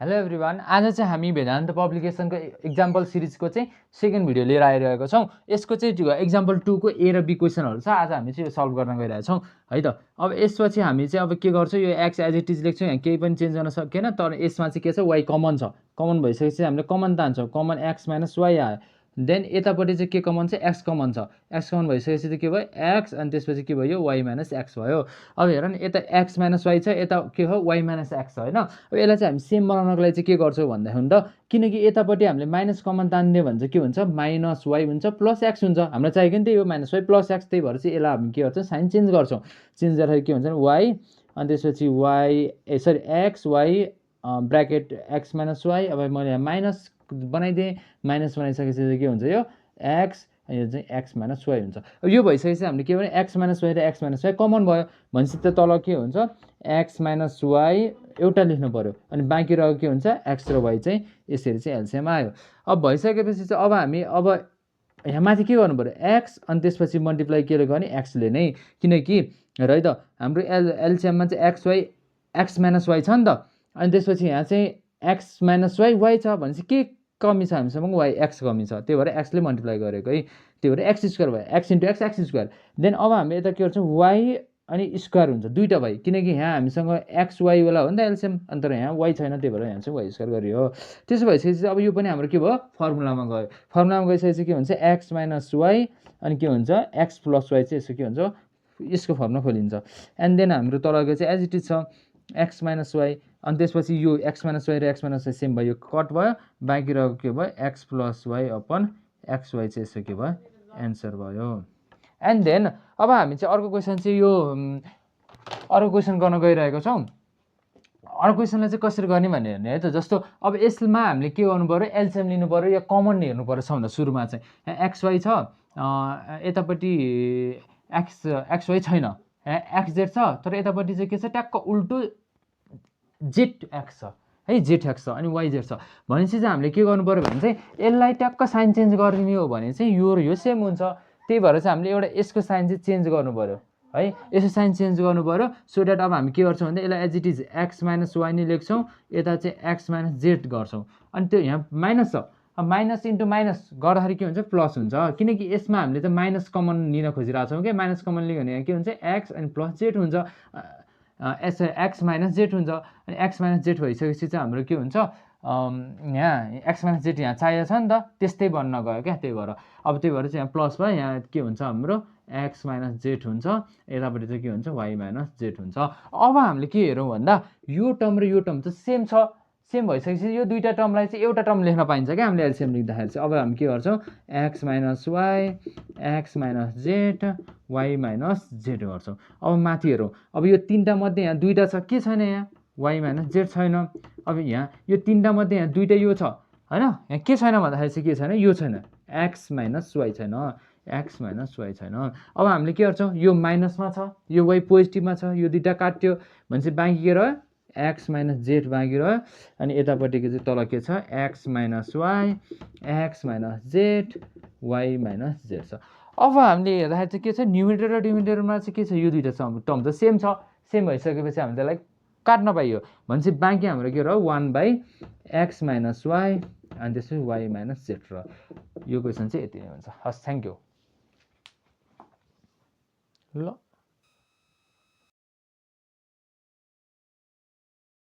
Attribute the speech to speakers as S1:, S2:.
S1: Hello everyone, आज चाहिँ हामी वेदान्त पब्लिकेसनको एक्जाम्पल सिरिजको चाहिँ सेकेन्ड भिडियो लिएर आइरहेको छौँ। यसको चाहिँ एक्जाम्पल 2 को ए र बी क्वेसनहरू छ। आज हामी चाहिँ यो सल्भ गर्न गइरहेछौँ है त। अब यसपछि हामी चाहिँ अब के गर्छौँ, यो एक्स एज इट इज लेख्छौँ। यहाँ केही पनि चेन्ज गर्न सकेन, तर यसमा चाहिँ के छ, वाइ कमन छ। कमन भइसकेपछि हामीले कमन तान्छौँ, कमन एक्स माइनस वाइ आयो। देन यतापट्टि चाहिँ के कमन छ, एक्स कमन छ। एक्स कमन भइसकेपछि चाहिँ के भयो, एक्स, अनि त्यसपछि के भयो, वाइ माइनस एक्स भयो। अब हेर न, यता एक्स माइनस वाइ छ, यता के हो, वाइ माइनस एक्स छ होइन। अब यसलाई चाहिँ हामी सेम बनाउनको लागि चाहिँ के गर्छौँ भन्दाखेरि त, किनकि यतापट्टि हामीले माइनस कमन तान्ने भने चाहिँ के हुन्छ, माइनस वाइ हुन्छ प्लस एक्स हुन्छ। हाम्रो चाहिएको नि त्यही हो, माइनस वाइ प्लस एक्स। त्यही भएर चाहिँ यसलाई हामी के गर्छौँ, साइन चेन्ज गर्छौँ। चेन्ज गर्दाखेरि के हुन्छ, वाइ, अनि त्यसपछि X Y bracket X minus Y. अब मैले यहाँ माइनस बनाइदिएँ, माइनस बनाइसकेपछि के हुन्छ, यो एक्स, यो चाहिँ एक्स माइनस वाइ हुन्छ। अब यो भइसकेपछि हामीले के भने, एक्स माइनस वाइ र एक्स माइनस वाइ कमन भयो भनेपछि त तल के हुन्छ, एक्स माइनस वाइ एउटा लेख्नु पऱ्यो, अनि बाँकी रहेको के हुन्छ, एक्स र वाइ चाहिँ यसरी चाहिँ एलसिएम आयो। अब भइसकेपछि चाहिँ अब हामी यहाँ माथि के गर्नु पऱ्यो, एक्स, अनि त्यसपछि मल्टिप्लाई के गर्ने, एक्सले नै। किनकि हेर है त, हाम्रो एलसिएममा चाहिँ एक्स माइनस वाइ छ नि त। अनि त्यसपछि यहाँ चाहिँ एक्स माइनस वाइ छ भनेपछि के कमी छ हामीसँग, वाइ एक्स कमी छ। त्यही भएर एक्सले मल्टिप्लाई गरेको है। त्यही भएर एक्स स्क्वायर भयो, X into X, X square. Then अब हामी यता के गर्छौँ, वाइ अनि स्क्वायर हुन्छ, दुइटा वाइ, किनकि यहाँ हामीसँग एक्स वाइवाला हो नि त एलसिएम, अन्त यहाँ वाइ छैन, त्यही भएर यहाँ चाहिँ वाइ स्क्वायर गरियो। त्यसो भइसकेपछि अब यो पनि हाम्रो के भयो, फर्मुलामा गयो। फर्मुलामा गइसकेपछि के हुन्छ, एक्स माइनस वाइ, अनि के हुन्छ, एक्स प्लस वाइ चाहिँ यसो के हुन्छ, यसको फर्मुला खोलिन्छ। एन्ड देन हाम्रो तलको चाहिँ एज इट इज छ, एक्स माइनस वाइ, अनि त्यसपछि यो एक्स माइनस वाइ र एक्स माइनस वाइ सेम भयो, कट भयो। बाँकी रहेको के भयो, X plus Y upon X Y चाहिँ यसो के भयो, एन्सर भयो। एन्ड देन अब हामी चाहिँ अर्को क्वेसन चाहिँ यो अर्को क्वेसन गर्न गइरहेको छौँ। अर्को क्वेसनलाई चाहिँ कसरी गर्ने भने हेर्ने है त। जस्तो अब यसमा हामीले के गर्नु पऱ्यो, एलसिएम लिनु पऱ्यो या कमन हेर्नु पऱ्यो। सबभन्दा सुरुमा चाहिँ यहाँ एक्स वाइ छ, यतापट्टि एक्स वाइ छैन, एक्स जेड छ, तर यतापट्टि चाहिँ के छ, ट्याक्क उल्टो जेड एक्स छ है, जेड एक्स छ, अनि वाइ जेड छ भनेपछि चाहिँ हामीले के गर्नु पऱ्यो भने चाहिँ, यसलाई ट्याक्क साइन चेन्ज गरिदिने हो भने चाहिँ यो र यो सेम हुन्छ। त्यही भएर चाहिँ हामीले एउटा यसको साइन चाहिँ चेन्ज गर्नु पऱ्यो है, यसो साइन चेन्ज गर्नु पऱ्यो। सो द्याट अब हामी के गर्छौँ भन्दा, यसलाई as it is X minus Y नै लेख्छौँ, यता चाहिँ एक्स माइनस जेड गर्छौँ। अनि त्यो यहाँ माइनस छ, अब माइनस इन्टु माइनस गर्दाखेरि के हुन्छ, प्लस हुन्छ। किनकि यसमा हामीले चाहिँ माइनस कमन लिन खोजिरहेको छौँ कि, माइनस कमन लियो भने यहाँ के हुन्छ, एक्स अनि प्लस जेड हुन्छ, एक्स माइनस जेड हुन्छ। अनि एक्स माइनस जेड भइसकेपछि चाहिँ हाम्रो के हुन्छ, यहाँ एक्स माइनस जेड यहाँ चाहिएको छ नि त, त्यस्तै बन्न गयो क्या। त्यही भएर चाहिँ यहाँ प्लस भयो, यहाँ के हुन्छ, हाम्रो एक्स माइनस जेड हुन्छ, यतापट्टि चाहिँ के हुन्छ, वाइ माइनस जेड हुन्छ। अब हामीले के हेरौँ भन्दा, यो टर्म र यो टर्म चाहिँ सेम छ। सेम भइसकेपछि यो दुईवटा टर्मलाई चाहिँ एउटा टर्म लेख्न पाइन्छ क्या हामीले एलसिएम लेख्दाखेरि चाहिँ। अब हामी के गर्छौँ, x minus why, x minus Z, y minus Z गर्छौँ। अब माथि हेरौँ, अब यो तिनवटा मध्ये यहाँ दुईवटा छ, के छैन, यहाँ वाइ माइनस जेड छैन। अब यहाँ यो तिनवटा मध्ये यहाँ दुईवटा यो छ होइन, यहाँ के छैन भन्दाखेरि चाहिँ के छैन, यो छैन, एक्स माइनस वाइ छैन, एक्स माइनस वाइ छैन। अब हामीले के गर्छौँ, यो माइनसमा छ, यो वाइ पोजिटिभमा छ, यो दुइटा काट्यो भनेपछि बाँकी के रह्यो, एक्स माइनस जेड बाँकी रह्यो। अनि यतापट्टिको चाहिँ तल के छ, X minus why, x minus Z, y minus Z छ। अब हामीले हेर्दाखेरि चाहिँ के छ, न्युमिरेटर र डिमिनेटरमा चाहिँ के छ, यो दुइटा टर्म त सेम छ। सेम भइसकेपछि हामीले त्यसलाई काट्न पाइयो भनेपछि बाँकी हाम्रो के रह्यो, 1/एक्स माइनस वाइ, अनि त्यसपछि वाइ माइनस जेड र। यो क्वेसन चाहिँ यति नै हुन्छ। हस्, थ्याङ्क यू। ल।